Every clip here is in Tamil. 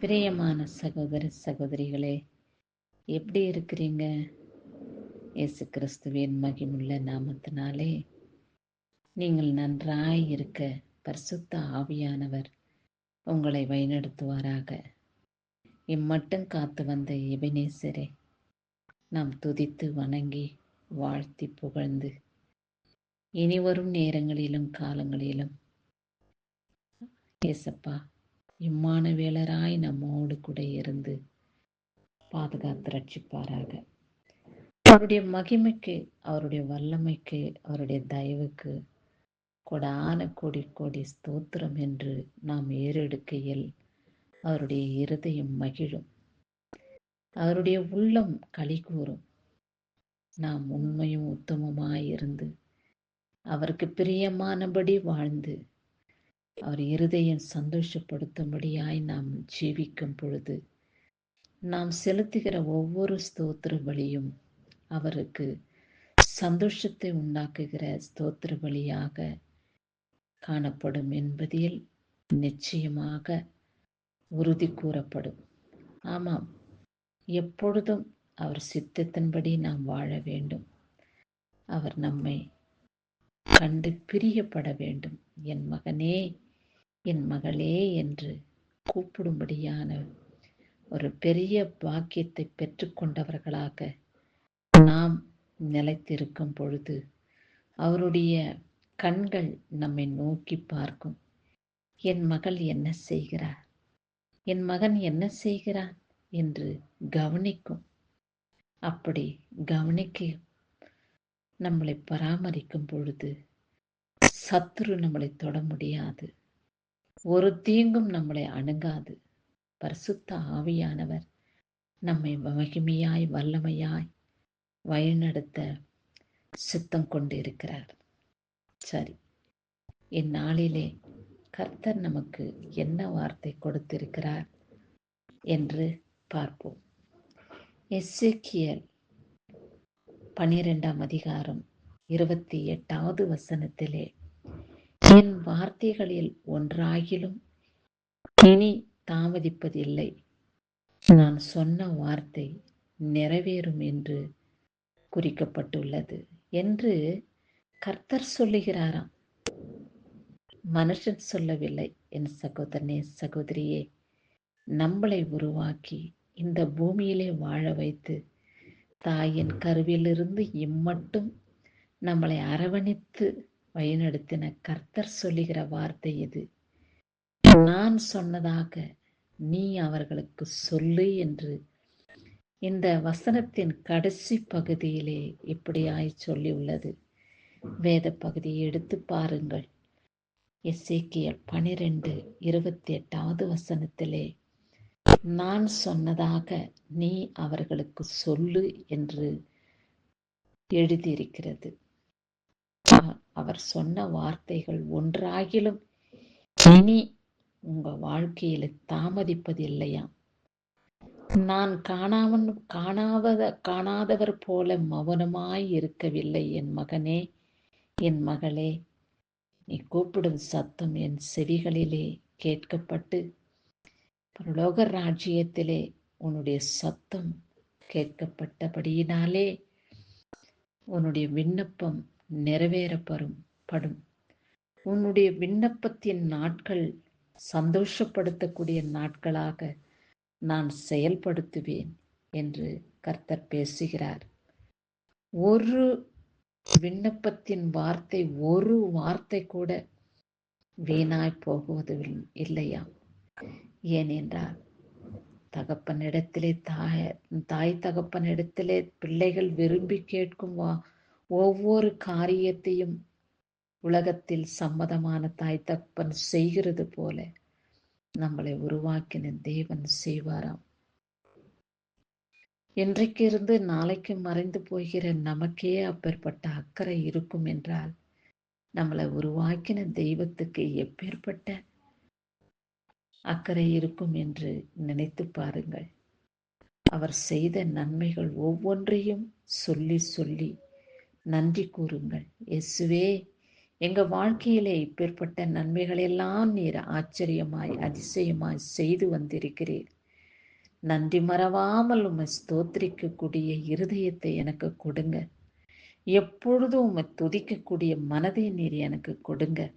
பிரியமான சகோதர சகோதரிகளே, எப்படி இருக்கிறீங்க? இயேசு கிறிஸ்துவின் மகிமுள்ள நாமத்தினாலே நீங்கள் நன்றாய் இருக்க பரிசுத்த ஆவியானவர் உங்களை வழிநடத்துவாராக. இம்மட்டும் காத்து வந்த எபெனேசரே, நாம் துதித்து வணங்கி வாழ்த்தி புகழ்ந்து இனிவரும் நேரங்களிலும் காலங்களிலும் ஏசப்பா இம்மானுவேலராய் நம்மோடு கூட இருந்து பாதுகாத்து ரட்சிப்பாராக. அவருடைய மகிமைக்கு, அவருடைய வல்லமைக்கு, அவருடைய தயவுக்கு கொடான கோடி கோடி ஸ்தோத்திரம் என்று நாம் ஏறெடுக்கையில் அவருடைய இருதயம் மகிழும், அவருடைய உள்ளம் களி கூறும். நாம் உண்மையும் உத்தமமாயிருந்து அவருக்கு பிரியமானபடி வாழ்ந்து அவர் இருதயம் சந்தோஷப்படுத்தும்படியாய் நாம் ஜீவிக்கும் பொழுது நாம் செலுத்துகிற ஒவ்வொரு ஸ்தோத்திர பலியும் அவருக்கு சந்தோஷத்தை உண்டாக்குகிற ஸ்தோத்திர பலியாக காணப்படும் என்பதில் நிச்சயமாக உறுதி கூறப்படும். ஆமாம், எப்பொழுதும் அவர் சித்தத்தின்படி நாம் வாழ வேண்டும். அவர் நம்மை கண்டு பிரியப்பட வேண்டும். என் மகனே, என் மகளே என்று கூப்பிடும்படியான ஒரு பெரிய பாக்கியத்தை பெற்றுக்கொண்டவர்களாக நாம் நிலைத்திருக்கும் பொழுது அவருடைய கண்கள் நம்மை நோக்கி பார்க்கும். என் மகள் என்ன செய்கிறார், என் மகன் என்ன செய்கிறான் என்று கவனிக்கும். அப்படி கவனிக்க நம்மளை பராமரிக்கும் பொழுது சத்துரு நம்மளை தொட முடியாது, ஒரு தீங்கும் நம்மளை அணுகாது. பரிசுத்த ஆவியானவர் நம்மை மகிமையாய் வல்லமையாய் வழிநடத்த சித்தம் கொண்டிருக்கிறார். சரி, இந்நாளிலே கர்த்தர் நமக்கு என்ன வார்த்தை கொடுத்திருக்கிறார் என்று பார்ப்போம். எசேக்கியேல் 12ஆம் அதிகாரம் 28வது வசனத்திலே, என் வார்த்தைகளில் ஒன்றாகிலும் இனி தாமதிப்பதில்லை, நான் சொன்ன வார்த்தை நிறைவேறும் என்று குறிக்கப்பட்டுள்ளது என்று கர்த்தர் சொல்லுகிறாராம். மனுஷன் சொல்லவில்லை. என் சகோதரனே, சகோதரியே, நம்மளை உருவாக்கி இந்த பூமியிலே வாழ வைத்து தாயின் கருவிலிருந்து இம்மட்டும் நம்மளை அரவணைத்து வழிநடத்தின கர்த்தர் சொல்லுகிற வார்த்தை இது. நான் சொன்னதாக நீ அவர்களுக்கு சொல்லு என்று இந்த வசனத்தின் கடைசி பகுதியிலே இப்படியாய் சொல்லியுள்ளது. வேத பகுதியை எடுத்து பாருங்கள். எசேக்கியேல் 12:28வது வசனத்திலே, நான் சொன்னதாக நீ அவர்களுக்கு சொல்லு என்று எழுதியிருக்கிறது. அவர் சொன்ன வார்த்தைகள் ஒன்றாகிலும் இனி உங்க வாழ்க்கையில தாமதிப்பதில்லையா? நான் காணாதவர் போல மௌனமாய் இருக்கவில்லை. என் மகனே, என் மகளே, நீ கூப்பிடும் சத்தம் என் செவிகளிலே கேட்கப்பட்டு பரலோக ராஜ்யத்திலே உன்னுடைய சத்தம் கேட்கப்பட்டபடியினாலே உன்னுடைய விண்ணப்பம் நிறைவேறப்படும். உன்னுடைய விண்ணப்பத்தின் நாட்கள் சந்தோஷப்படுத்தக்கூடிய நாட்களாக நான் செயல்படுத்துவேன் என்று கர்த்தர் பேசுகிறார். ஒரு விண்ணப்பத்தின் வார்த்தை, ஒரு வார்த்தை கூட வீணாய் போகுவது இல்லையா? ஏனென்றால் தகப்பனிடத்திலே தாய் தகப்பனிடத்திலே பிள்ளைகள் விரும்பி கேட்கும் ஒவ்வொரு காரியத்தையும் உலகத்தில் சம்மதமான தாய் தகப்பன் செய்கிறது போல நம்மளை உருவாக்கின தேவன் செய்வாராம். இன்றைக்கு இருந்து நாளைக்கு மறைந்து போகிற நமக்கே அப்பேற்பட்ட அக்கறை இருக்கும் என்றால் நம்மளை உருவாக்கின தெய்வத்துக்கு எப்பேற்பட்ட அக்கறை இருக்கும் என்று நினைத்து பாருங்கள். அவர் செய்த நன்மைகள் ஒவ்வொன்றையும் சொல்லி சொல்லி நன்றி கூறுங்கள். இயேசுவே, எங்க வாழ்க்கையிலே இப்பேற்பட்ட நன்மைகளெல்லாம் நீர் ஆச்சரியமாய் அதிசயமாய் செய்து வந்திருக்கிறீர். நன்றி மறவாமல் உம்மை ஸ்தோத்திரிக்கக்கூடிய இருதயத்தை எனக்கு கொடுங்க. எப்பொழுதும் உம்மை துதிக்கக்கூடிய மனதை நீர் எனக்கு கொடுங்க.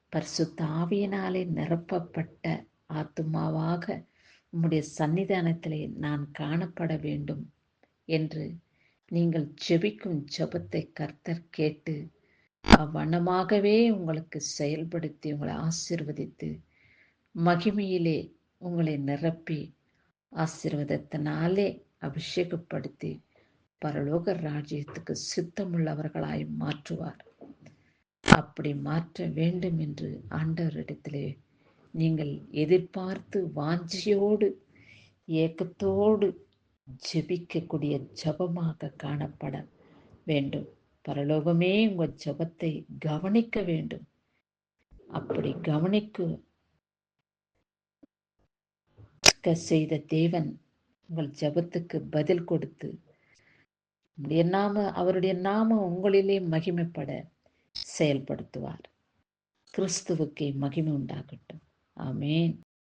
பரிசுத்த ஆவியினாலே நிரப்பப்பட்ட ஆத்துமாவாக உம்முடைய சன்னிதானத்திலே நான் காணப்பட வேண்டும் என்று நீங்கள் ஜெபிக்கும் ஜெபத்தை கர்த்தர் கேட்டு அவ்வண்ணமாகவே உங்களுக்கு செயல்படுத்தி உங்களை ஆசீர்வதித்து மகிமையிலே உங்களை நிரப்பி ஆசீர்வாதத்தினாலே அபிஷேகப்படுத்தி பரலோக ராஜ்யத்துக்கு சித்தமுள்ளவர்களாய் மாற்றுவார். அப்படி மாற்ற வேண்டும் என்று ஆண்டவரிடத்திலே நீங்கள் எதிர்பார்த்து வாஞ்சியோடு ஏக்கத்தோடு ஜெபிக்கக்கூடிய ஜெபமாக காணப்பட வேண்டும். பரலோகமே உங்கள் ஜெபத்தை கவனிக்க வேண்டும். அப்படி கவனிக்க செய்த தேவன் உங்கள் ஜெபத்துக்கு பதில் கொடுத்து அவருடைய நாமம் உங்களிலே மகிமைப்பட செயல்படுத்துவார். கிறிஸ்துவுக்கே மகிமை உண்டாகட்டும். ஆமென்.